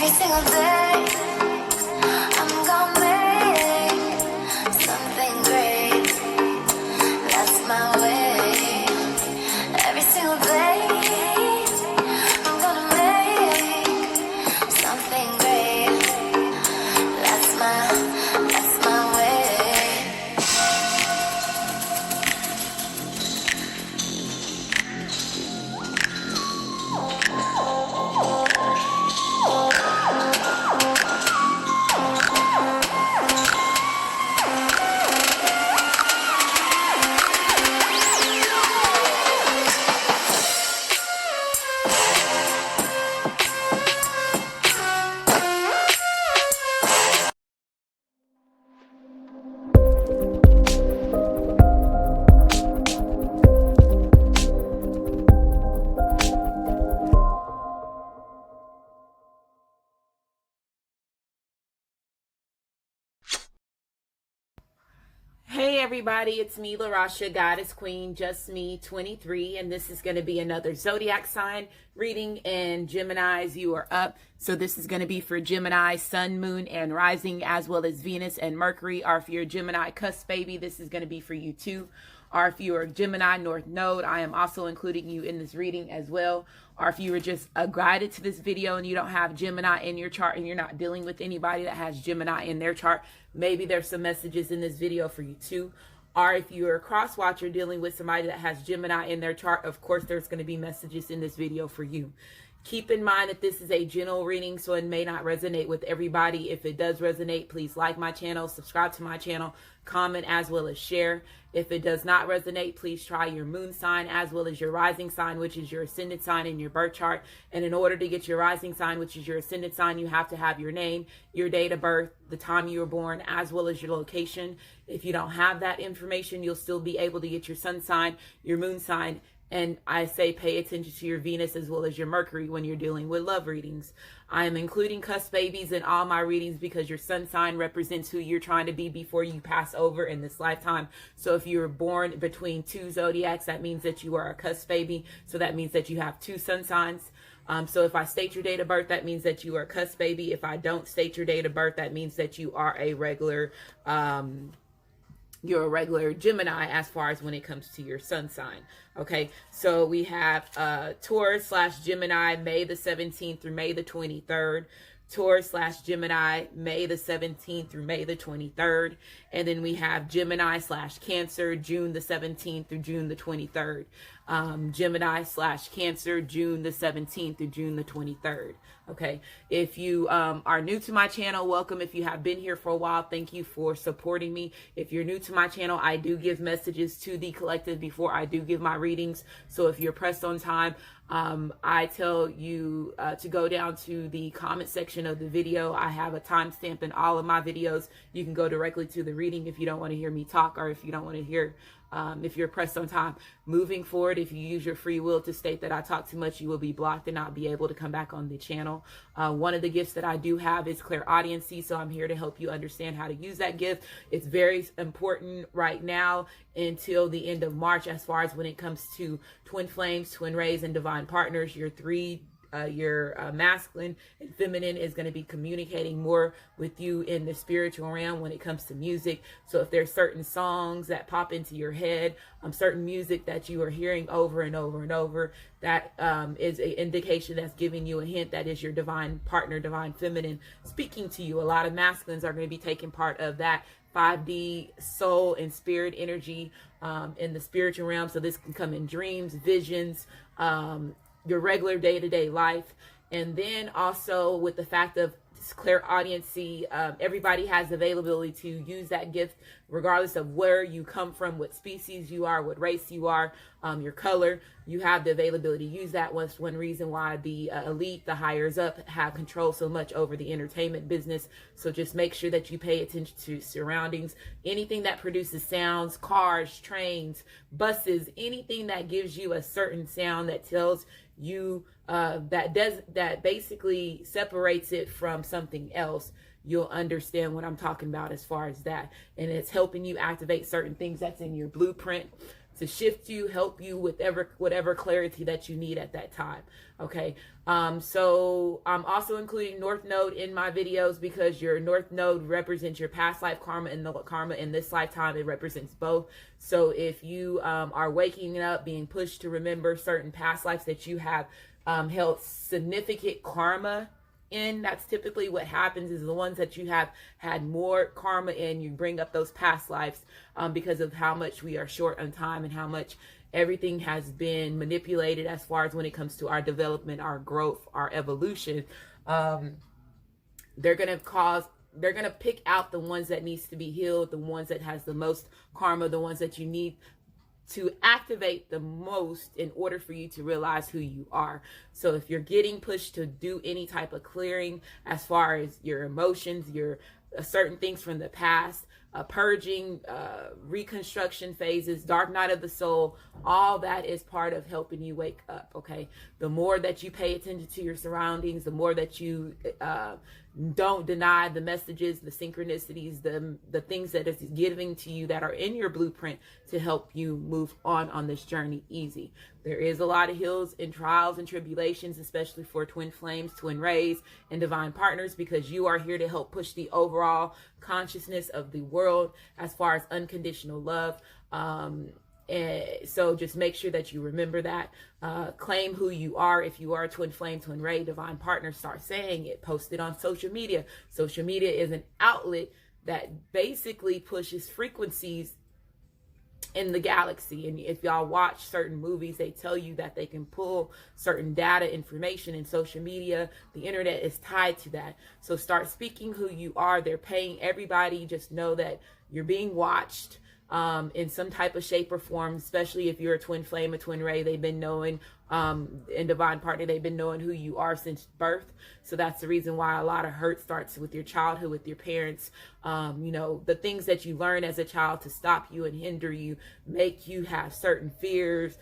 Every single day, I'm gonna make something great. That's my way. Every single day, I'm gonna make something great. That's my way. Hey everybody, it's me, LaRasha, Goddess Queen, Just Me 23, and this is going to be another zodiac sign reading. And Geminis, you are up. So this is going to be for Gemini, Sun, Moon, and Rising, as well as Venus and Mercury. Or if you're a Gemini cusp baby, this is going to be for you too. Or if you are Gemini North Node, I am also including you in this reading as well. Or if you were just guided to this video and you don't have Gemini in your chart and you're not dealing with anybody that has Gemini in their chart, maybe there's some messages in this video for you too. Or if you're a cross watcher dealing with somebody that has Gemini in their chart, of course there's going to be messages in this video for you. Keep in mind that this is a general reading, so it may not resonate with everybody. If it does resonate, please like my channel, subscribe to my channel, comment, as well as share. If it does not resonate, please try your moon sign as well as your rising sign, which is your ascendant sign in your birth chart. And in order to get your rising sign, which is your ascendant sign, you have to have your name, your date of birth, the time you were born, as well as your location. If you don't have that information, you'll still be able to get your sun sign, your moon sign, and I say pay attention to your Venus as well as your Mercury when you're dealing with love readings. I am including cusp babies in all my readings because your sun sign represents who you're trying to be before you pass over in this lifetime. So if you're born between two zodiacs, that means that you are a cusp baby. So that means that you have two sun signs. So if I state your date of birth, that means that you are a cusp baby. If I don't state your date of birth, that means that you are a regular you're a regular Gemini as far as when it comes to your sun sign. Okay, so we have Taurus/Gemini, May the 17th through May the 23rd. Taurus/Gemini, May the 17th through May the 23rd. And then we have Gemini/Cancer, June the 17th through June the 23rd. Gemini/Cancer, June the 17th through June the 23rd. Okay, if you are new to my channel, welcome. If you have been here for a while, thank you for supporting me. If you're new to my channel, I do give messages to the collective before I do give my readings. So if you're pressed on time, I tell you to go down to the comment section of the video. I have a timestamp in all of my videos. You can go directly to the reading if you don't want to hear me talk, or if you don't want to hear if you're pressed on time. Moving forward, if you use your free will to state that I talk too much, you will be blocked and not be able to come back on the channel. One of the gifts that I do have is clairaudiency, so I'm here to help you understand how to use that gift. It's very important right now until the end of March as far as when it comes to twin flames, twin rays, and divine partners. Your masculine and feminine is going to be communicating more with you in the spiritual realm when it comes to music. So if there's certain songs that pop into your head, certain music that you are hearing over and over and over, that is an indication that's giving you a hint that is your divine partner, divine feminine speaking to you. A lot of masculines are going to be taking part of that 5D soul and spirit energy in the spiritual realm. So this can come in dreams, visions, your regular day-to-day life. And then also with the fact of clairaudiency, everybody has availability to use that gift regardless of where you come from, what species you are, what race you are, your color. You have the availability to use that. Was one reason why the elite, the hires up, have control so much over the entertainment business. So just make sure that you pay attention to surroundings. Anything that produces sounds, cars, trains, buses, anything that gives you a certain sound that tells you that basically separates it from something else, you'll understand what I'm talking about as far as that. And it's helping you activate certain things that's in your blueprint. to shift you, help you with whatever clarity that you need at that time. Okay. So I'm also including North Node in my videos because your North Node represents your past life karma, and the karma in this lifetime, it represents both. So if you are waking up being pushed to remember certain past lives that you have held significant karma in, that's typically what happens, is the ones that you have had more karma in, you bring up those past lives because of how much we are short on time and how much everything has been manipulated as far as when it comes to our development, our growth, our evolution. They're going to pick out the ones that needs to be healed, the ones that has the most karma, the ones that you need to activate the most in order for you to realize who you are. So if you're getting pushed to do any type of clearing as far as your emotions, your certain things from the past, purging, reconstruction phases, dark night of the soul, all that is part of helping you wake up. Okay. The more that you pay attention to your surroundings, the more that you don't deny the messages, the synchronicities, the things that is giving to you that are in your blueprint to help you move on this journey easy. There is a lot of hills and trials and tribulations, especially for twin flames, twin rays, and divine partners, because you are here to help push the overall consciousness of the world as far as unconditional love. And so just make sure that you remember that. Claim who you are. If you are a twin flame, twin ray, divine partner, start saying it. Post it on social media. Social media is an outlet that basically pushes frequencies in the galaxy. And if y'all watch certain movies, they tell you that they can pull certain data information in social media. The internet is tied to that. So start speaking who you are. They're paying everybody. Just know that you're being watched in some type of shape or form, especially if you're a twin flame, a twin ray. They've been knowing, in divine partner, they've been knowing who you are since birth. So that's the reason why a lot of hurt starts with your childhood, with your parents. You know, the things that you learn as a child to stop you and hinder you, make you have certain fears,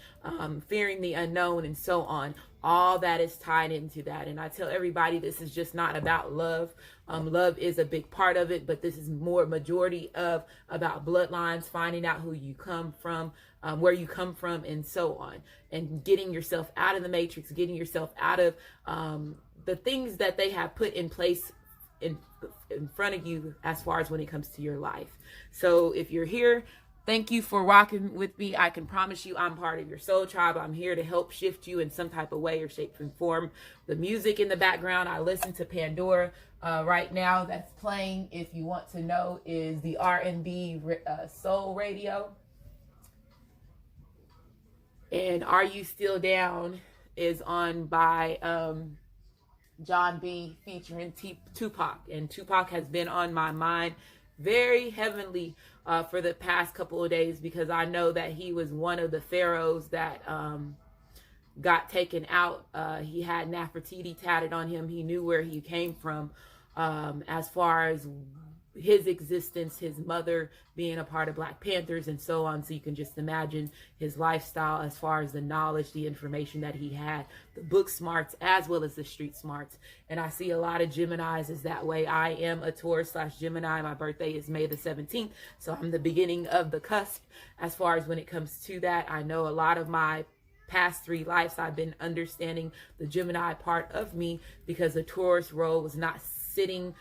fearing the unknown, and so on. All that is tied into that. And I tell everybody, this is just not about love. Love is a big part of it, but this is more majority of about bloodlines, finding out who you come from, where you come from, and so on, and getting yourself out of the matrix, getting yourself out of the things that they have put in place in front of you as far as when it comes to your life. So if you're here, thank you for rocking with me. I can promise you I'm part of your soul tribe. I'm here to help shift you in some type of way or shape and form. The music in the background, I listen to Pandora right now, that's playing, if you want to know, is the R&B soul radio. And Are You Still Down is on by John B featuring Tupac. And Tupac has been on my mind very heavenly for the past couple of days, because I know that he was one of the pharaohs that got taken out. He had Nefertiti tatted on him. He knew where he came from as far as his existence, his mother being a part of Black Panthers and so on. So you can just imagine his lifestyle as far as the knowledge, the information that he had, the book smarts as well as the street smarts. And I see a lot of Geminis is that way. I am a Taurus/Gemini. My birthday is May the 17th. So I'm the beginning of the cusp as far as when it comes to that. I know a lot of my past 3 lives, I've been understanding the Gemini part of me because the Taurus role was not sitting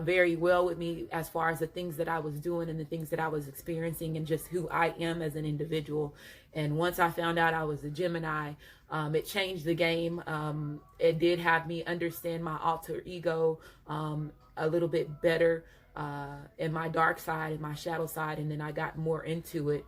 very well with me as far as the things that I was doing and the things that I was experiencing and just who I am as an individual. And once I found out I was a Gemini, it changed the game. It did have me understand my alter ego a little bit better, in my dark side and my shadow side. And then I got more into it,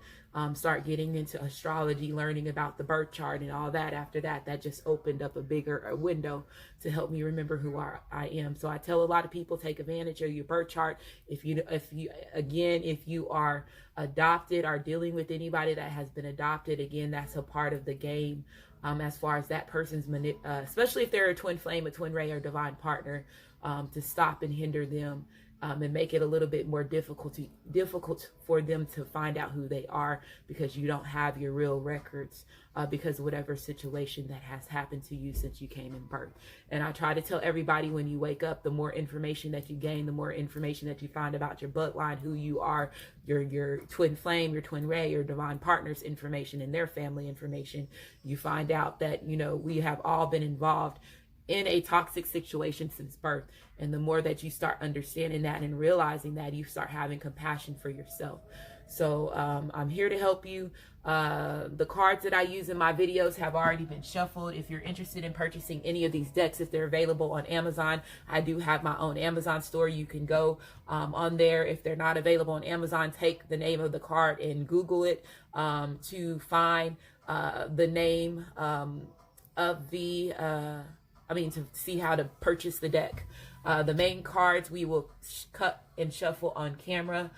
start getting into astrology, learning about the birth chart and all that. After that, that just opened up a bigger window to help me remember who I am. So I tell a lot of people, take advantage of your birth chart. If you are adopted or dealing with anybody that has been adopted, again, that's a part of the game. As far as that person's, especially if they're a twin flame, a twin ray, or divine partner, to stop and hinder them and make it a little bit more difficult for them to find out who they are, because you don't have your real records because of whatever situation that has happened to you since you came in birth. And I try to tell everybody, when you wake up, the more information that you gain, the more information that you find about your bloodline, who you are, your twin flame, your twin ray, your divine partner's information, and their family information, you find out that, you know, we have all been involved in a toxic situation since birth. And the more that you start understanding that and realizing that, you start having compassion for yourself. So I'm here to help you. The cards that I use in my videos have already been shuffled. If you're interested in purchasing any of these decks, if they're available on Amazon, I do have my own Amazon store. You can go on there. If they're not available on Amazon, take the name of the card and Google it to find the name of the to see how to purchase the deck. The main cards we will cut and shuffle on camera.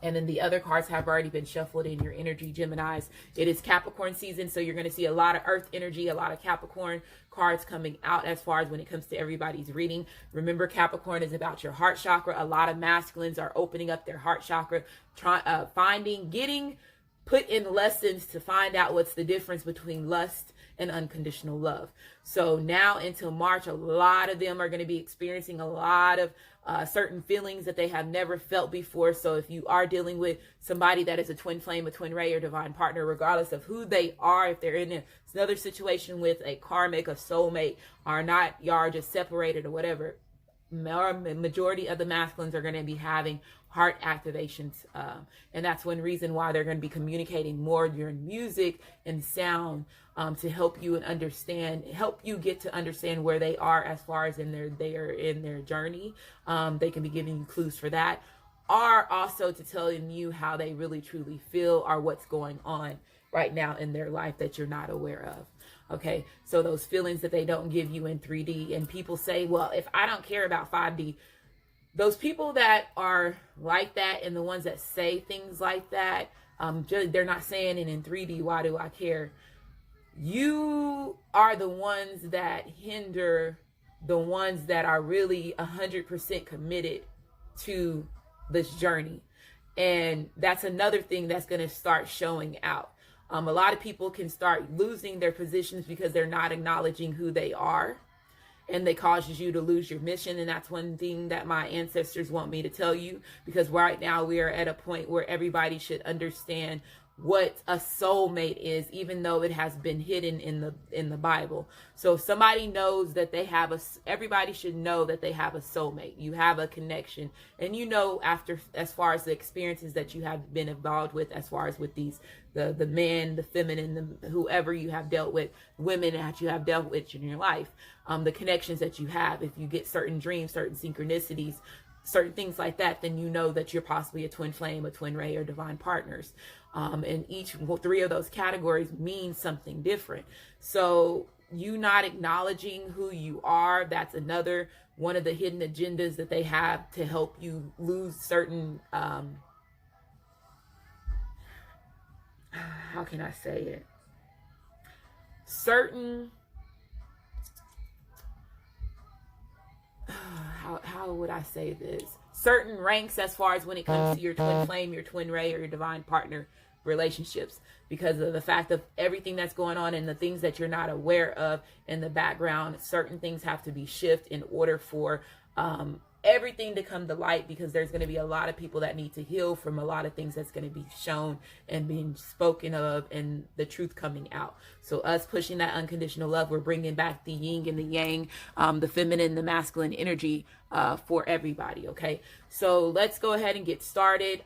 And then the other cards have already been shuffled in your energy, Geminis. It is Capricorn season, so you're going to see a lot of Earth energy, a lot of Capricorn cards coming out as far as when it comes to everybody's reading. Remember, Capricorn is about your heart chakra. A lot of masculines are opening up their heart chakra, getting put in lessons to find out what's the difference between lust and unconditional love. So now until March, a lot of them are going to be experiencing a lot of certain feelings that they have never felt before. So if you are dealing with somebody that is a twin flame, a twin ray, or divine partner, regardless of who they are, if they're in another situation with a karmic, a soulmate, or not, y'all are just separated or whatever, majority of the masculines are going to be having heart activations, and that's one reason why they're going to be communicating more during music and sound, to help you help you get to understand where they are as far as in their journey. They can be giving you clues for that, or also to telling you how they really truly feel, or what's going on right now in their life that you're not aware of. Okay, so those feelings that they don't give you in 3D, and people say, well, if I don't care about 5D, those people that are like that, and the ones that say things like that, they're not saying it in 3D, why do I care? You are the ones that hinder the ones that are really 100% committed to this journey. And that's another thing that's going to start showing out. A lot of people can start losing their positions because they're not acknowledging who they are, and they causes you to lose your mission. And that's one thing that my ancestors want me to tell you, because right now we are at a point where everybody should understand what a soulmate is, even though it has been hidden in the Bible. So if somebody knows that they have everybody should know that they have a soulmate. You have a connection, and you know, after, as far as the experiences that you have been involved with, as far as with these, the men, the feminine, whoever you have dealt with, women that you have dealt with in your life, the connections that you have, if you get certain dreams, certain synchronicities, certain things like that, then you know that you're possibly a twin flame, a twin ray, or divine partners. And each three of those categories mean something different. So you not acknowledging who you are, that's another one of the hidden agendas that they have to help you lose certain, how can I say it? Certain, how would I say this? Certain ranks as far as when it comes to your twin flame, your twin ray, or your divine partner relationships, because of the fact of everything that's going on and the things that you're not aware of in the background. Certain things have to be shifted in order for everything to come to light, because there's going to be a lot of people that need to heal from a lot of things that's going to be shown and being spoken of, and the truth coming out. So us pushing that unconditional love, we're bringing back the yin and the yang, the feminine, the masculine energy for everybody. Okay, so let's go ahead and get started.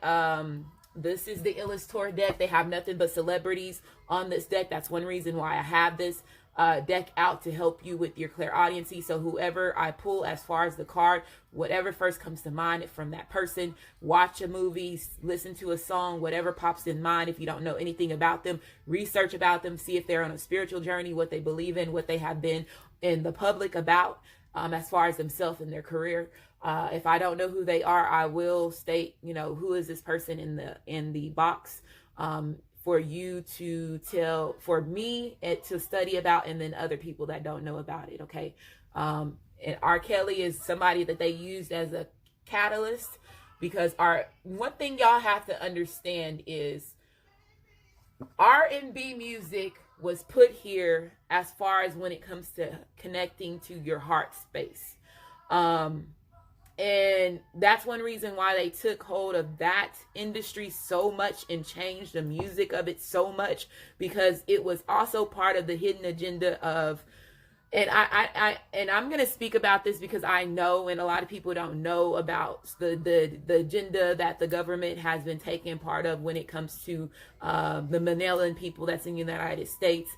This is the Illustrator deck. They have nothing but celebrities on this deck. That's one reason why I have this deck out, to help you with your clairaudiency. So whoever I pull as far as the card, whatever first comes to mind from that person, watch a movie, listen to a song, whatever pops in mind. If you don't know anything about them, research about them, see if they're on a spiritual journey, what they believe in, what they have been in the public about, as far as themselves and their career. If I don't know who they are, I will state, who is this person in the box, for you to tell, for me to study about, and then other people that don't know about it. Okay. And R. Kelly is somebody that they used as a catalyst, because one thing y'all have to understand is R&B music was put here as far as when it comes to connecting to your heart space. And that's one reason why they took hold of that industry so much and changed the music of it so much, because it was also part of the hidden agenda of, and I'm going to speak about this because I know, and a lot of people don't know about the agenda that the government has been taking part of when it comes to the Manilan people that's in the United States,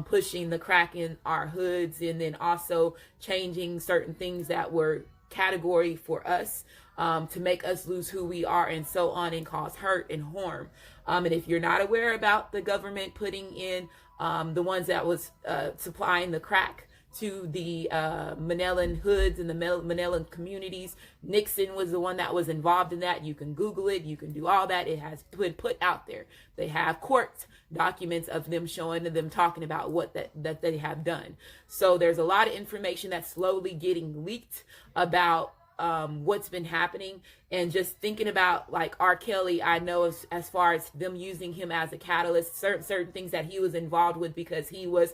pushing the crack in our hoods, and then also changing certain things that were category for us, to make us lose who we are, and so on, and cause hurt and harm. And if you're not aware about the government putting in the ones that was supplying the crack to the Manilan hoods and the Manilan communities, Nixon was the one that was involved in that. You can Google it, you can do all that. It has been put out there. They have court documents of them showing them talking about what that they have done. So there's a lot of information that's slowly getting leaked about what's been happening. And just thinking about like R. Kelly, I know as far as them using him as a catalyst, certain things that he was involved with, because he was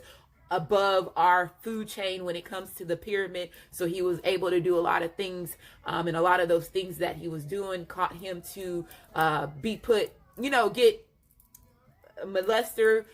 above our food chain when it comes to the pyramid. So he was able to do a lot of things, and a lot of those things that he was doing caught him to be put, get molester,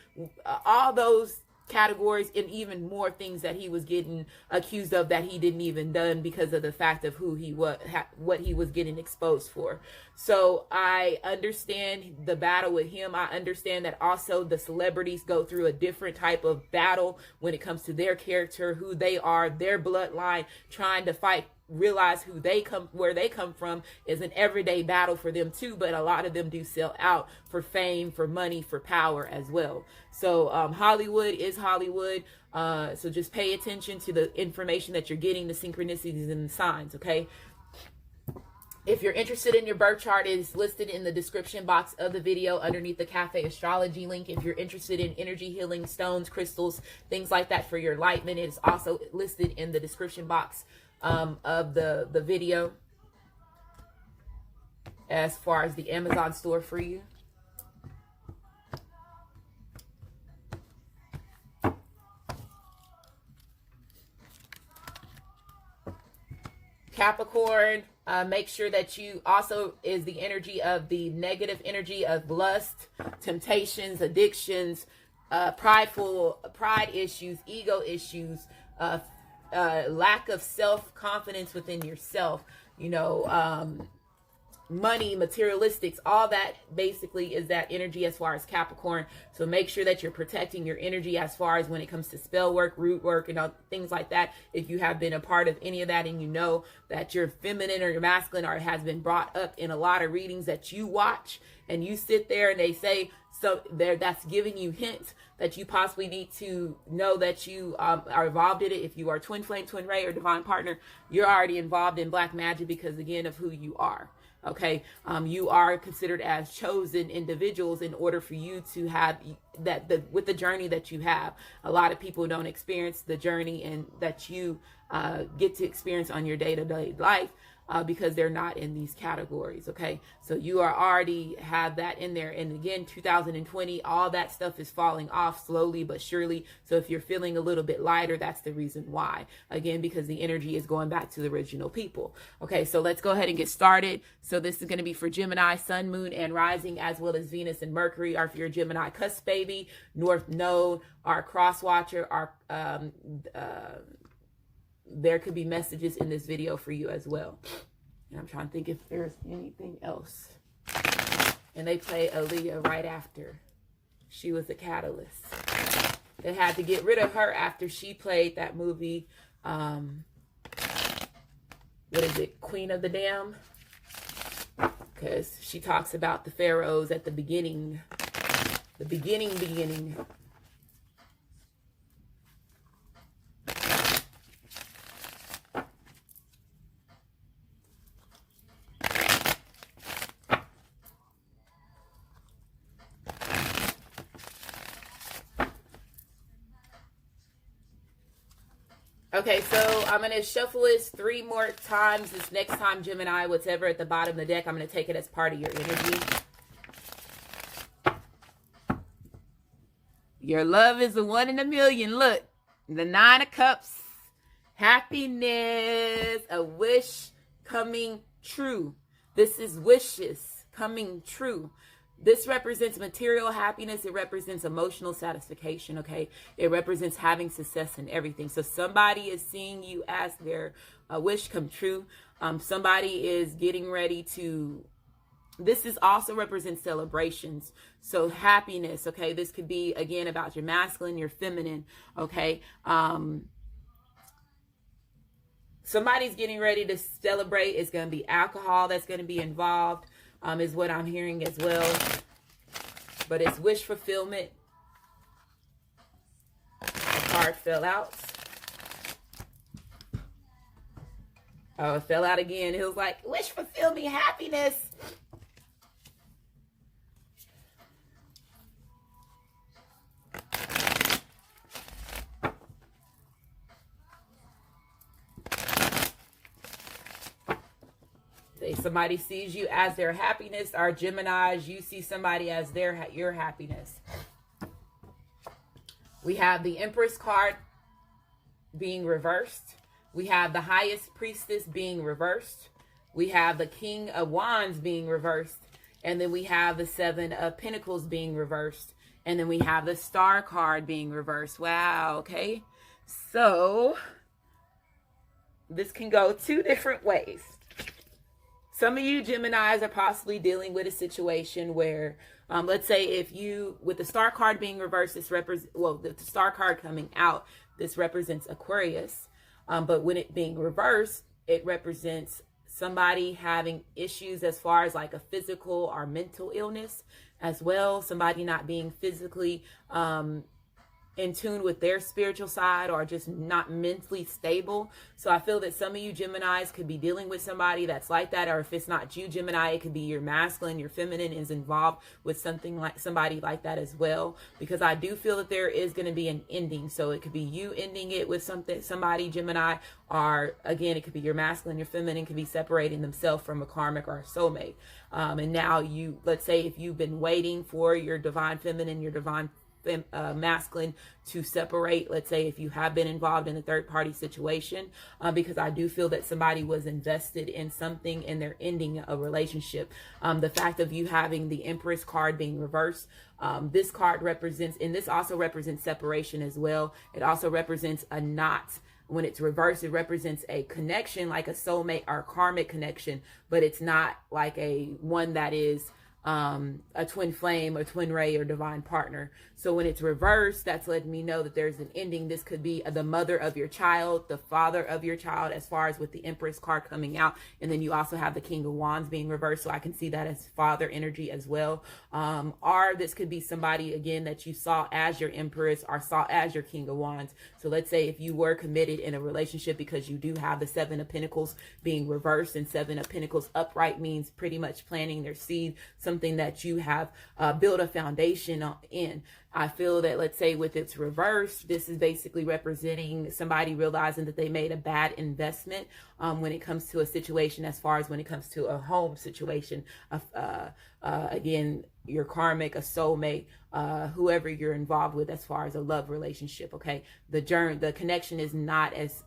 all those categories, and even more things that he was getting accused of that he didn't even done, because of the fact of who he was, what he was getting exposed for. So I understand the battle with him. I understand that also the celebrities go through a different type of battle when it comes to their character, who they are, their bloodline, trying to fight, realize where they come from is an everyday battle for them too. But a lot of them do sell out for fame, for money, for power as well. So Hollywood is Hollywood. So just pay attention to the information that you're getting, the synchronicities and the signs. Okay. If you're interested in your birth chart, it is listed in the description box of the video underneath the Cafe Astrology link. If you're interested in energy healing, stones, crystals, things like that for your enlightenment, it is also listed in the description box of the video, as far as the Amazon store for you. Capricorn, make sure that you also is the energy of the negative energy of lust, temptations, addictions, pride issues, ego issues, lack of self-confidence within yourself, money, materialistics, all that basically is that energy as far as Capricorn. So make sure that you're protecting your energy as far as when it comes to spell work, root work, and things like that. If you have been a part of any of that, and you know that you're feminine or you're masculine, or it has been brought up in a lot of readings that you watch, and you sit there and they say, so that's giving you hints that you possibly need to know that you are involved in it. If you are twin flame, twin ray, or divine partner, you're already involved in black magic, because again of who you are. Okay, you are considered as chosen individuals in order for you to have that, with the journey that you have. A lot of people don't experience the journey and that you get to experience on your day-to-day life, because they're not in these categories. Okay, so you are already have that in there. And again, 2020, all that stuff is falling off slowly but surely. So if you're feeling a little bit lighter, that's the reason why. Again, because the energy is going back to the original people. Okay, so let's go ahead and get started. So this is going to be for Gemini, Sun, Moon, and Rising, as well as Venus and Mercury. Or if you're a Gemini cusp baby, North Node, our cross watcher, our there could be messages in this video for you as well. And I'm trying to think if there's anything else. And they play Aaliyah right after. She was the catalyst. They had to get rid of her after she played that movie. What is it? Queen of the Dam? Because she talks about the pharaohs at the beginning. The beginning. Okay, so I'm going to shuffle this 3 more times. This next time, Gemini, whatever at the bottom of the deck, I'm going to take it as part of your energy. Your love is the 1 in a million. Look, the 9 of Cups. Happiness, a wish coming true. This is wishes coming true. This represents material happiness. It represents emotional satisfaction, okay? It represents having success in everything. So somebody is seeing you as their wish come true. Somebody is getting ready to... This is also represents celebrations. So happiness, okay? This could be, again, about your masculine, your feminine, okay? Somebody's getting ready to celebrate. It's going to be alcohol that's going to be involved. Is what I'm hearing as well. But it's wish fulfillment. The card fell out. Oh, it fell out again. It was like, wish fulfillment, happiness. Somebody sees you as their happiness. Our Geminis, you see somebody as your happiness. We have the Empress card being reversed. We have the Highest Priestess being reversed. We have the King of Wands being reversed. And then we have the 7 of Pentacles being reversed. And then we have the Star card being reversed. Wow, okay. So this can go 2 different ways. Some of you Geminis are possibly dealing with a situation where, let's say if you, with the Star card being reversed, this represents, well, the Star card coming out, this represents Aquarius. But when it being reversed, it represents somebody having issues as far as like a physical or mental illness as well. Somebody not being physically in tune with their spiritual side or just not mentally stable. So I feel that some of you Geminis could be dealing with somebody that's like that, or if it's not you Gemini, it could be your masculine, your feminine is involved with something like somebody like that as well, because I do feel that there is going to be an ending. So it could be you ending it with somebody Gemini, or again, it could be your masculine, your feminine could be separating themselves from a karmic or a soulmate. And now you, let's say if you've been waiting for your divine feminine, your divine masculine to separate, let's say if you have been involved in a third-party situation, because I do feel that somebody was invested in something and they're ending a relationship. The fact of you having the Empress card being reversed, this card represents, and this also represents separation as well. It also represents a knot. When it's reversed, it represents a connection like a soulmate or karmic connection, but it's not like a one that is a twin flame, a twin ray, or divine partner. So when it's reversed, that's letting me know that there's an ending. This could be the mother of your child, the father of your child, as far as with the Empress card coming out. And then you also have the King of Wands being reversed. So I can see that as father energy as well. Or this could be somebody, again, that you saw as your Empress or saw as your King of Wands. So let's say if you were committed in a relationship, because you do have the 7 of Pentacles being reversed, and 7 of Pentacles upright means pretty much planting their seed, something that you have built a foundation in. I feel that, let's say with its reverse, this is basically representing somebody realizing that they made a bad investment when it comes to a situation, as far as when it comes to a home situation. Again, your karmic, a soulmate, whoever you're involved with as far as a love relationship, okay? The connection is not as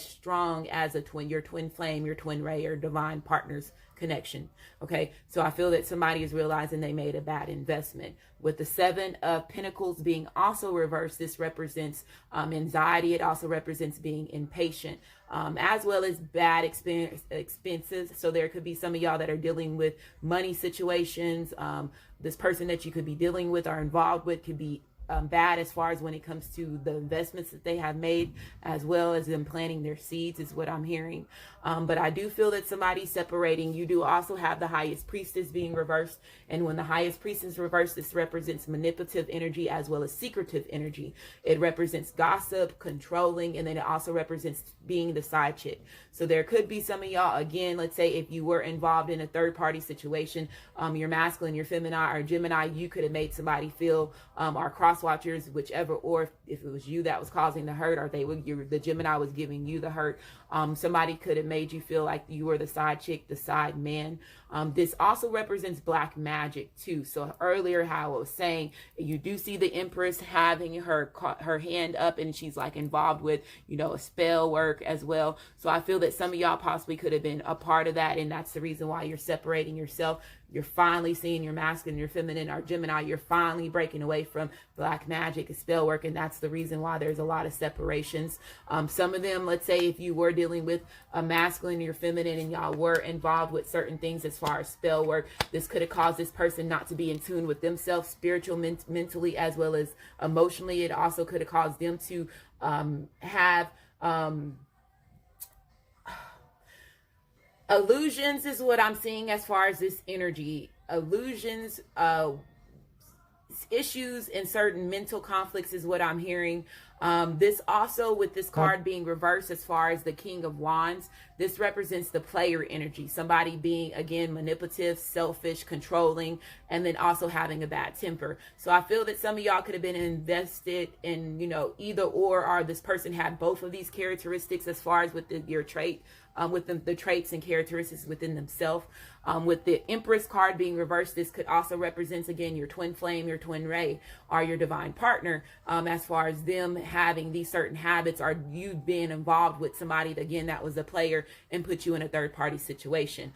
strong as your twin flame, your twin ray, or divine partner's connection. Okay, so I feel that somebody is realizing they made a bad investment. With the 7 of Pentacles being also reversed, this represents anxiety. It also represents being impatient, as well as bad expenses. So there could be some of y'all that are dealing with money situations. This person that you could be dealing with or involved with could be bad as far as when it comes to the investments that they have made, as well as them planting their seeds, is what I'm hearing. But I do feel that somebody's separating. You do also have the Highest Priestess being reversed. And when the Highest Priestess is reversed, this represents manipulative energy as well as secretive energy. It represents gossip, controlling, and then it also represents being the side chick. So there could be some of y'all, again, let's say if you were involved in a third-party situation, your masculine, your feminine, or Gemini, you could have made somebody feel or cross cross watchers, whichever, or if it was you that was causing the hurt, or the Gemini was giving you the hurt. Somebody could have made you feel like you were the side chick, the side man. This also represents black magic too. So earlier, how I was saying, you do see the Empress having her hand up, and she's like involved with, a spell work as well. So I feel that some of y'all possibly could have been a part of that, and that's the reason why you're separating yourself. You're finally seeing your masculine, your feminine, or Gemini. You're finally breaking away from black magic and spell work, and that's the reason why there's a lot of separations. Some of them, let's say if you were dealing with a masculine or your feminine and y'all were involved with certain things as far as spell work, this could have caused this person not to be in tune with themselves, spiritual, mentally, as well as emotionally. It also could have caused them to have illusions, is what I'm seeing as far as this energy. Illusions, issues, and certain mental conflicts is what I'm hearing. This also, with this card being reversed as far as the King of Wands, this represents the player energy. Somebody being, again, manipulative, selfish, controlling, and then also having a bad temper. So I feel that some of y'all could have been invested in, either or this person had both of these characteristics as far as with your trait, with the traits and characteristics within themselves. With the Empress card being reversed, this could also represent, again, your twin flame, your twin ray, or your divine partner, as far as them having these certain habits, or you being involved with somebody, again, that was a player and put you in a third party situation.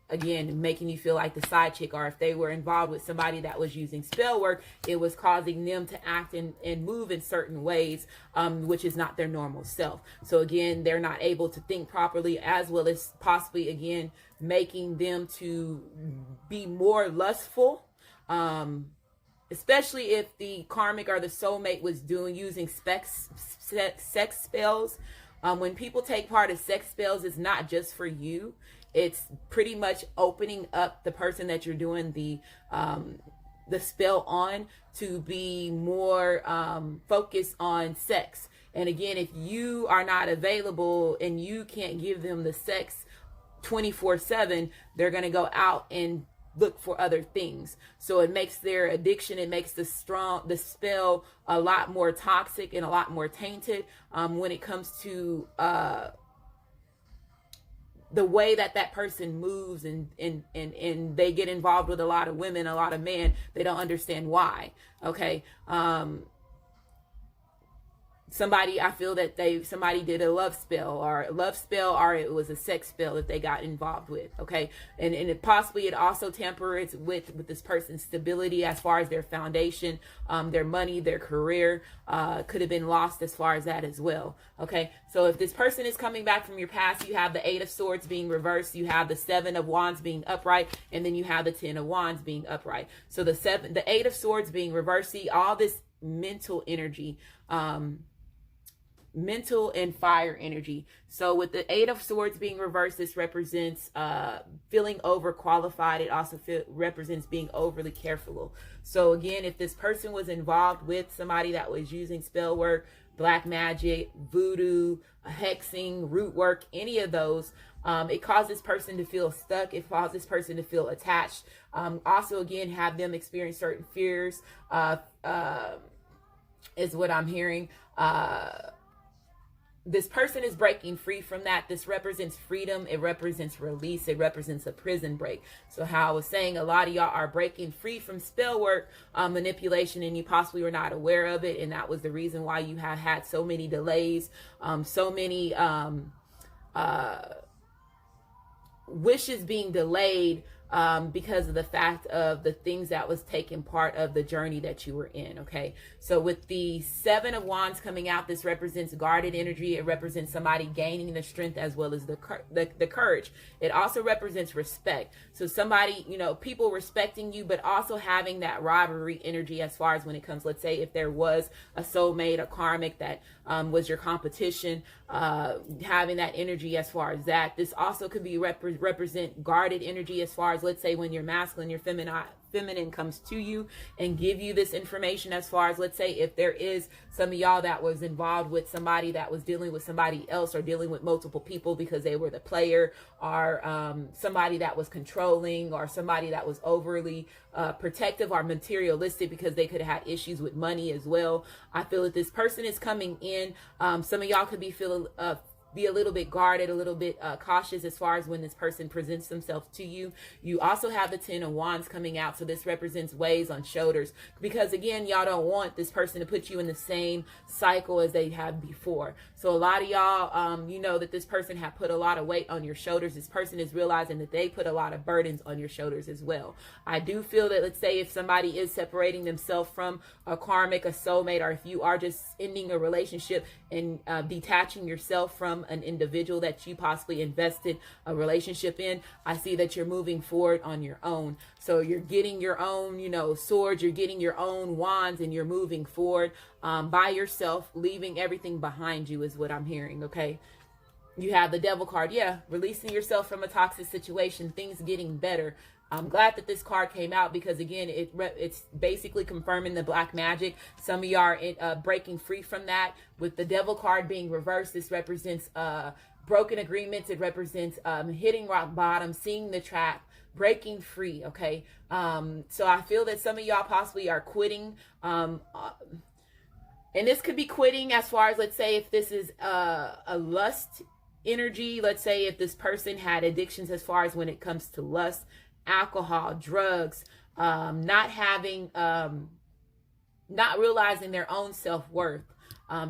Again, making you feel like the side chick, or if they were involved with somebody that was using spell work, it was causing them to act and move in certain ways, which is not their normal self. So again, they're not able to think properly, as well as possibly, again, making them to be more lustful, especially if the karmic or the soulmate was using sex spells. When people take part of sex spells, it's not just for you. It's pretty much opening up the person that you're doing the spell on to be more focused on sex. And again, if you are not available and you can't give them the sex 24/7, they're going to go out and look for other things. So it makes their addiction, it makes the spell a lot more toxic and a lot more tainted when it comes to the way that person moves, and they get involved with a lot of women, a lot of men. They don't understand why. Okay. I feel that somebody did a love spell, or it was a sex spell that they got involved with. Okay. And it possibly, it also tampers with this person's stability as far as their foundation, their money, their career, could have been lost as far as that as well. Okay. So if this person is coming back from your past, you have the 8 of Swords being reversed, you have the 7 of Wands being upright, and then you have the 10 of Wands being upright. So the 8 of Swords being reversed, see all this mental energy, mental and fire energy. So with the 8 of Swords being reversed, this represents feeling overqualified. It also represents being overly careful. So again, if this person was involved with somebody that was using spell work, black magic, voodoo, hexing, root work, any of those, it caused this person to feel stuck. It caused this person to feel attached. Also, again, have them experience certain fears, is what I'm hearing. This person is breaking free from that. This represents freedom. It represents release. It represents a prison break. So how I was saying, a lot of y'all are breaking free from spell work, manipulation, and you possibly were not aware of it. And that was the reason why you have had so many delays, so many wishes being delayed, because of the fact of the things that was taking part of the journey that you were in. Okay. So with the 7 of Wands coming out, this represents guarded energy. It represents somebody gaining the strength as well as the courage. It also represents respect. So somebody, people respecting you, but also having that rivalry energy as far as when it comes, let's say if there was a soulmate, a karmic that was your competition, having that energy as far as that. This also could be represent guarded energy as far as, let's say, when you're masculine, your feminine feminine comes to you and give you this information, as far as, let's say, if there is some of y'all that was involved with somebody that was dealing with somebody else, or dealing with multiple people because they were the player, or somebody that was controlling, or somebody that was overly protective or materialistic because they could have had issues with money as well. I feel that this person is coming in. Some of y'all could be feeling be a little bit guarded, a little bit cautious as far as when this person presents themselves to you. You also have the 10 of Wands coming out. So this represents weighs on shoulders, because again, y'all don't want this person to put you in the same cycle as they have before. So a lot of y'all, you know that this person have put a lot of weight on your shoulders. This person is realizing that they put a lot of burdens on your shoulders as well. I do feel that, let's say, if somebody is separating themselves from a karmic, a soulmate, or if you are just ending a relationship and detaching yourself from an individual that you possibly invested a relationship in, I see that you're moving forward on your own. So you're getting your own, you know, swords, you're getting your own wands, and you're moving forward by yourself, leaving everything behind you is what I'm hearing, okay? You have the Devil card. Yeah, releasing yourself from a toxic situation, things getting better. I'm glad that this card came out, because again, it's basically confirming the black magic. Some of you are breaking free from that. With the Devil card being reversed, this represents broken agreements. It represents hitting rock bottom, seeing the trap, breaking free, okay? So I feel that some of y'all possibly are quitting. And this could be quitting as far as, let's say, if this is a lust energy. Let's say if this person had addictions as far as when it comes to lust, alcohol, drugs, not realizing their own self-worth,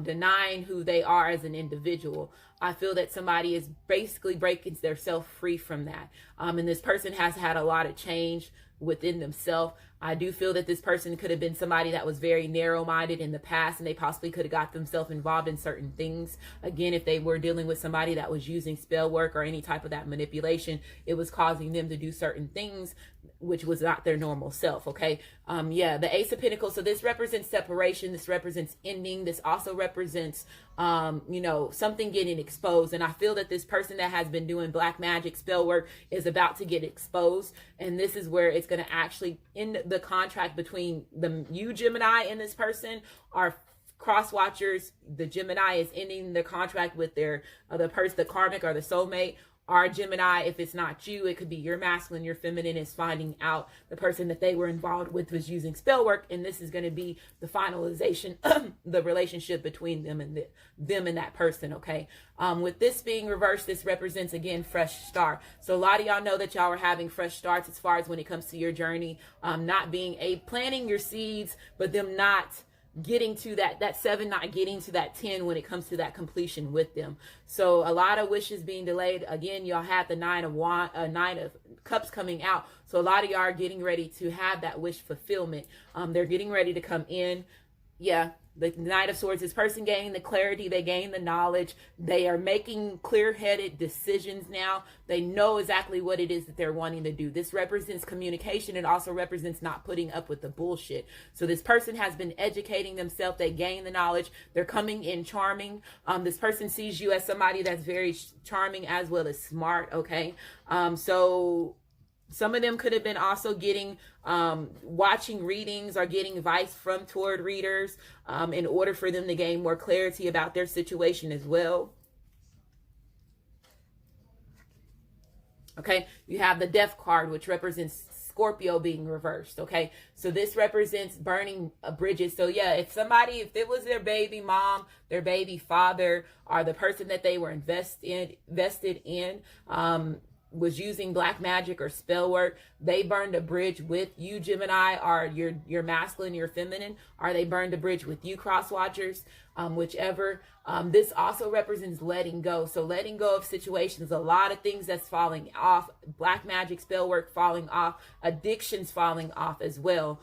denying who they are as an individual. I feel that somebody is basically breaking their self free from that. And this person has had a lot of change within themselves. I do feel that this person could have been somebody that was very narrow-minded in the past, and they possibly could have got themselves involved in certain things. Again, if they were dealing with somebody that was using spell work or any type of that manipulation, it was causing them to do certain things which was not their normal self, okay? Yeah, the Ace of Pentacles. So this represents separation. This represents ending. This also represents, you know, something getting exposed. And I feel that this person that has been doing black magic spell work is about to get exposed. And this is where it's going to actually end the contract between you, Gemini, and this person. Are cross watchers. The Gemini is ending the contract with their the person, the karmic or the soulmate. Our Gemini, if it's not you, it could be your masculine, your feminine, is finding out the person that they were involved with was using spell work, and this is going to be the finalization of the relationship between them and that person, okay? With this being reversed, this represents, again, fresh start. So a lot of y'all know that y'all are having fresh starts as far as when it comes to your journey, not being planting your seeds, but them not getting to that 7, not getting to that 10 when it comes to that completion with them. So a lot of wishes being delayed. Again, y'all had the 9 of Cups coming out. So a lot of y'all are getting ready to have that wish fulfillment. They're getting ready to come in. Yeah, the Knight of Swords, this person gained the clarity, they gained the knowledge, they are making clear-headed decisions now. They know exactly what it is that they're wanting to do. This represents communication. It also represents not putting up with the bullshit. So this person has been educating themselves. They gain the knowledge. They're coming in charming. This person sees you as somebody that's very charming as well as smart, okay? So some of them could have been also getting, watching readings or getting advice from tarot readers in order for them to gain more clarity about their situation as well. Okay, you have the Death card, which represents Scorpio being reversed, okay? So this represents burning bridges. So yeah, if it was their baby mom, their baby father, or the person that they were invested in, was using black magic or spell work, they burned a bridge with you, Gemini, or your masculine, your feminine, or they burned a bridge with you, cross watchers, whichever. This also represents letting go. So letting go of situations, a lot of things that's falling off, black magic, spell work falling off, addictions falling off as well,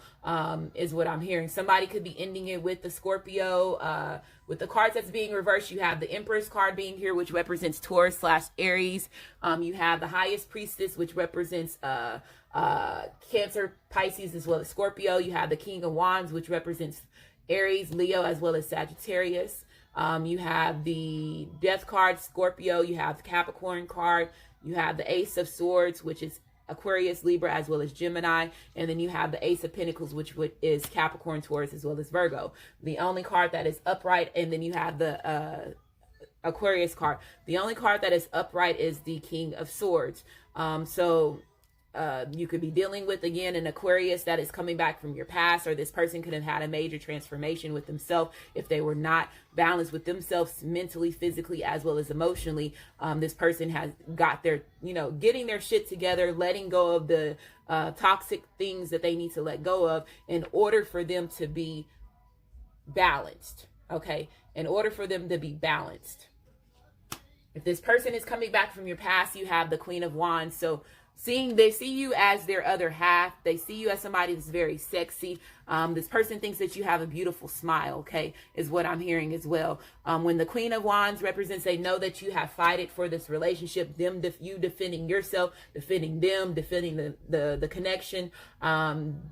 is what I'm hearing. Somebody could be ending it with the Scorpio. With the cards that's being reversed, you have the Empress card being here, which represents Taurus/Aries. You have the Highest Priestess, which represents Cancer, Pisces, as well as Scorpio. You have the King of Wands, which represents Aries, Leo, as well as Sagittarius. You have the Death card, Scorpio. You have the Capricorn card. You have the Ace of Swords, which is Aquarius, Libra, as well as Gemini. And then you have the Ace of Pentacles, which is Capricorn, Taurus, as well as Virgo. The only card that is upright, and then you have the Aquarius card. The only card that is upright is the King of Swords. You could be dealing with, again, an Aquarius that is coming back from your past, or this person could have had a major transformation with themselves if they were not balanced with themselves mentally, physically, as well as emotionally. This person has got their, getting their shit together, letting go of the toxic things that they need to let go of in order for them to be balanced. Okay. In order for them to be balanced. If this person is coming back from your past, you have the Queen of Wands. So they see you as their other half. They see you as somebody that's very sexy. This person thinks that you have a beautiful smile, okay, is what I'm hearing as well. When the Queen of Wands represents, they know that you have fighted for this relationship, you defending yourself, defending them, defending the connection.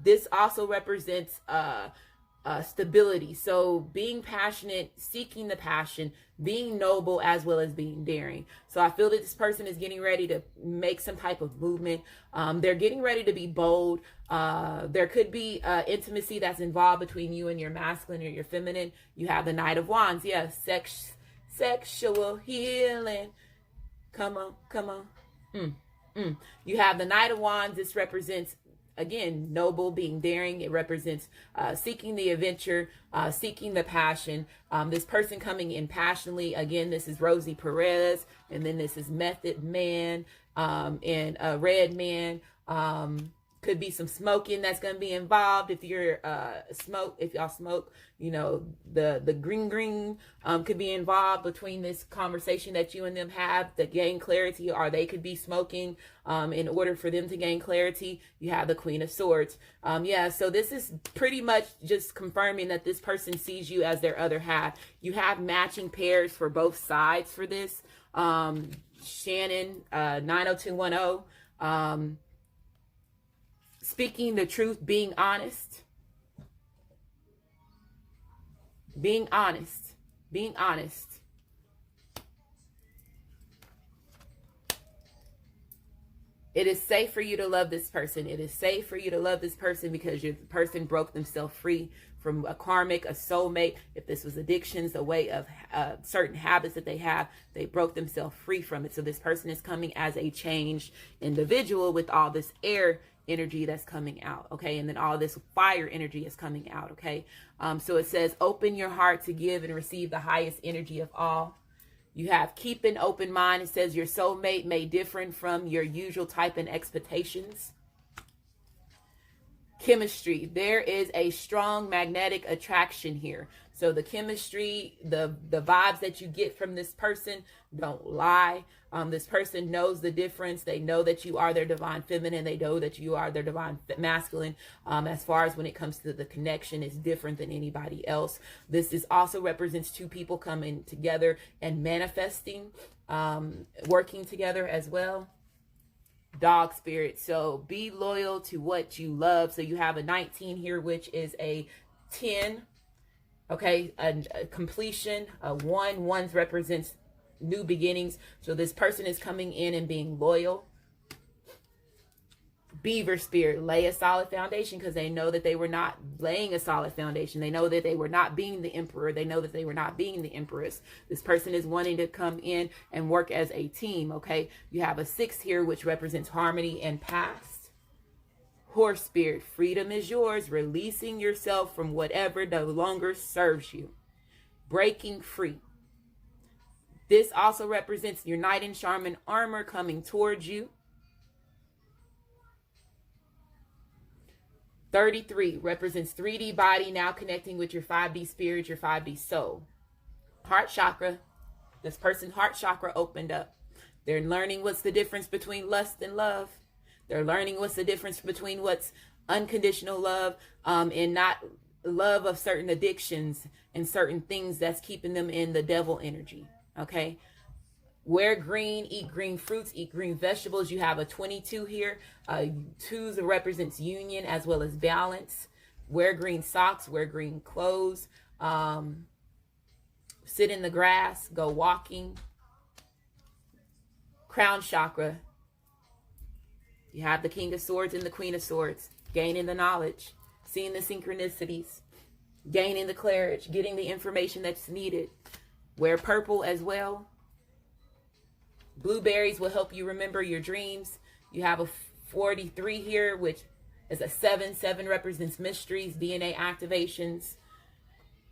This also represents stability. So being passionate, seeking the passion, being noble, as well as being daring. So I feel that this person is getting ready to make some type of movement. They're getting ready to be bold. There could be intimacy that's involved between you and your masculine or your feminine. You have the Knight of Wands. Yes, sexual healing. Come on. You have the Knight of Wands. This represents, again, noble, being daring. It represents seeking the adventure, seeking the passion. This person coming in passionately. Again, this is Rosie Perez, and then this is Method Man, and Red Man. Could be some smoking that's going to be involved. If you're if y'all smoke, the green could be involved between this conversation that you and them have to gain clarity, or they could be smoking in order for them to gain clarity. You have the Queen of Swords. So this is pretty much just confirming that this person sees you as their other half. You have matching pairs for both sides for this. Shannon, 90210. Speaking the truth, being honest. Being honest. Being honest. It is safe for you to love this person. It is safe for you to love this person because your person broke themselves free from a karmic, a soulmate. If this was addictions, a way of certain habits that they have, they broke themselves free from it. So this person is coming as a changed individual with all this air energy that's coming out, okay? And then all this fire energy is coming out, okay? So it says, open your heart to give and receive the highest energy of all. You have keep an open mind. It says your soulmate may differ from your usual type and expectations. Chemistry. There is a strong magnetic attraction here. So the chemistry, the vibes that you get from this person don't lie. This person knows the difference. They know that you are their divine feminine. They know that you are their divine masculine. As far as when it comes to the connection, it's different than anybody else. This is also represents two people coming together and manifesting, working together as well. Dog spirit. So be loyal to what you love. So you have a 19 here, which is a 10. Okay, a completion. One represents new beginnings. So this person is coming in and being loyal. Beaver spirit, lay a solid foundation, because they know that they were not laying a solid foundation. They know that they were not being the emperor. They know that they were not being the empress. This person is wanting to come in and work as a team, okay? You have a 6 here, which represents harmony and past. Horse spirit, freedom is yours, releasing yourself from whatever no longer serves you. Breaking free. This also represents your knight in Charmin armor coming towards you. 33 represents 3D body now connecting with your 5D spirit, your 5D soul. Heart chakra. This person's heart chakra opened up. They're learning what's the difference between lust and love. They're learning what's the difference between what's unconditional love and not love of certain addictions and certain things that's keeping them in the devil energy. Okay. Wear green, eat green fruits, eat green vegetables. You have a 22 here. 2 represents union as well as balance. Wear green socks, wear green clothes. Sit in the grass, go walking. Crown chakra. You have the King of Swords and the Queen of Swords. Gaining the knowledge, seeing the synchronicities, gaining the clarity, getting the information that's needed. Wear purple as well. Blueberries will help you remember your dreams. You have a 43 here, which is a 7. 7 represents mysteries, DNA activations,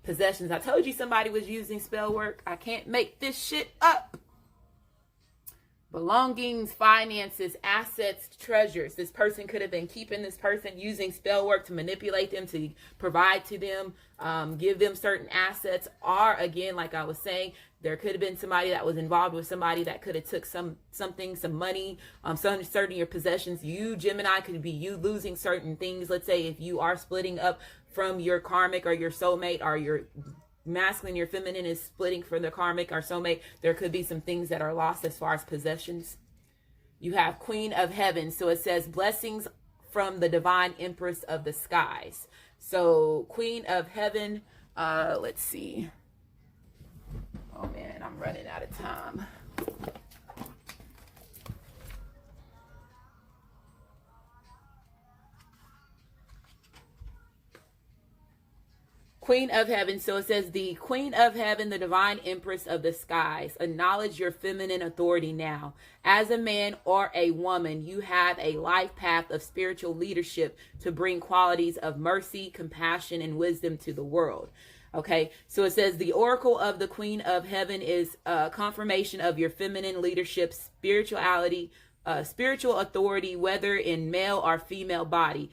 possessions. I told you somebody was using spell work. I can't make this shit up. Belongings, finances, assets, treasures. This person could have been keeping this person, using spell work to manipulate them, to provide to them, give them certain assets. Or again, like I was saying, there could have been somebody that was involved with somebody that could have took some money, some certain your possessions. You, Gemini, could be you losing certain things. Let's say if you are splitting up from your karmic or your soulmate, or your masculine, your feminine is splitting from the karmic or soulmate, there could be some things that are lost as far as possessions. You have Queen of Heaven. So it says blessings from the divine empress of the skies. So Queen of Heaven, let's see. Oh man, I'm running out of time. Queen of Heaven. So it says the Queen of Heaven, the divine empress of the skies. Acknowledge your feminine authority now. As a man or a woman, you have a life path of spiritual leadership to bring qualities of mercy, compassion, and wisdom to the world. Okay, so it says the oracle of the Queen of Heaven is a confirmation of your feminine leadership, spirituality, spiritual authority, whether in male or female body,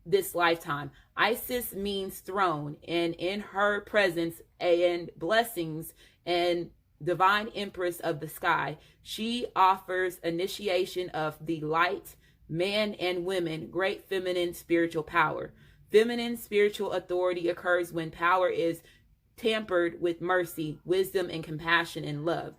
this lifetime. Isis means throne, and in her presence and blessings and divine empress of the sky, she offers initiation of the light, man and women, great feminine spiritual power. Feminine spiritual authority occurs when power is tampered with mercy, wisdom, and compassion and love.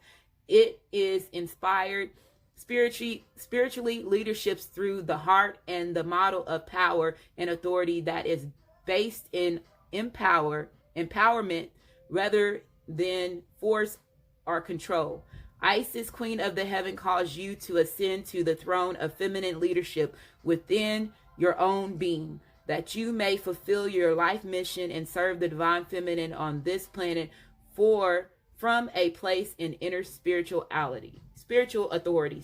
It is inspired spiritually leaderships through the heart, and the model of power and authority that is based in empowerment rather than force or control. Isis, Queen of the Heaven, calls you to ascend to the throne of feminine leadership within your own being, that you may fulfill your life mission and serve the divine feminine on this planet from a place in inner spiritual authority,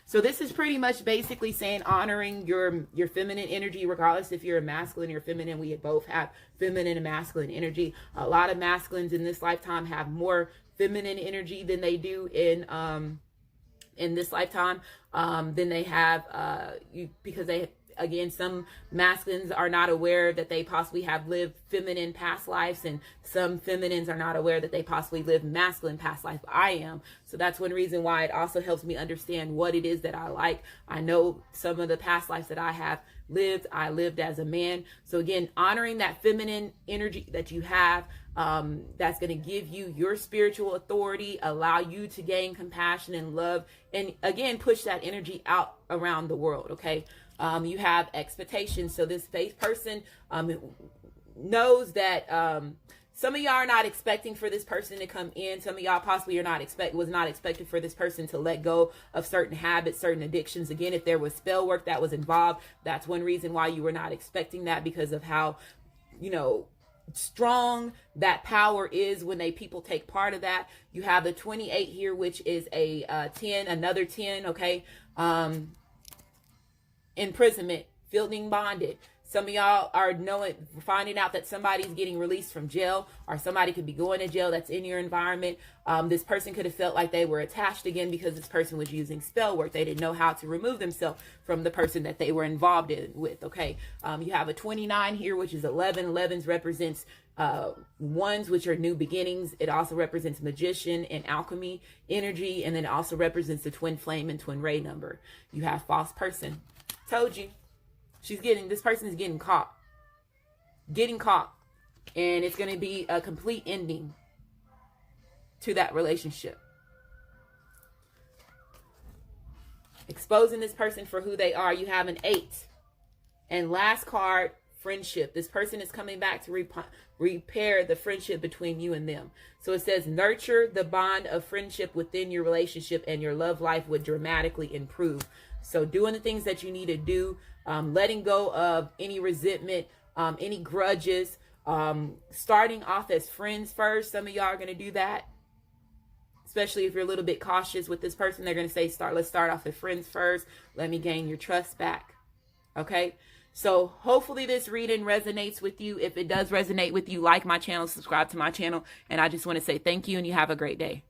So this is pretty much basically saying honoring your feminine energy, regardless if you're a masculine or feminine. We both have feminine and masculine energy. A lot of masculines in this lifetime have more feminine energy than they do in this lifetime than they have because they, again, some masculines are not aware that they possibly have lived feminine past lives, and some feminines are not aware that they possibly lived masculine past life. I am. So that's one reason why it also helps me understand what it is that I like. I know some of the past lives that I have lived, I lived as a man. So again, honoring that feminine energy that you have, that's going to give you your spiritual authority, allow you to gain compassion and love, and again, push that energy out around the world. Okay. You have expectations. So this faith person knows that some of y'all are not expecting for this person to come in. Some of y'all possibly was not expected for this person to let go of certain habits, certain addictions. Again, if there was spell work that was involved, that's one reason why you were not expecting that, because of how, strong that power is when people take part of that. You have the 28 here, which is a 10, another 10. Okay. Imprisonment, feeling bonded. Some of y'all are finding out that somebody's getting released from jail, or somebody could be going to jail that's in your environment. This person could have felt like they were attached again because this person was using spell work. They didn't know how to remove themselves from the person that they were involved with. Okay. You have a 29 here, which is 11. 11s represents ones, which are new beginnings. It also represents magician and alchemy energy, and then it also represents the twin flame and twin ray number. You have false person. Told you, this person is getting caught, and it's going to be a complete ending to that relationship. Exposing this person for who they are. You have an 8, and last card, friendship. This person is coming back to repair the friendship between you and them. So it says nurture the bond of friendship within your relationship, and your love life would dramatically improve. So doing the things that you need to do, letting go of any resentment, any grudges, starting off as friends first. Some of y'all are going to do that. Especially if you're a little bit cautious with this person, they're going to say, let's start off as friends first. Let me gain your trust back. Okay. So hopefully this reading resonates with you. If it does resonate with you, like my channel, subscribe to my channel. And I just want to say thank you and you have a great day.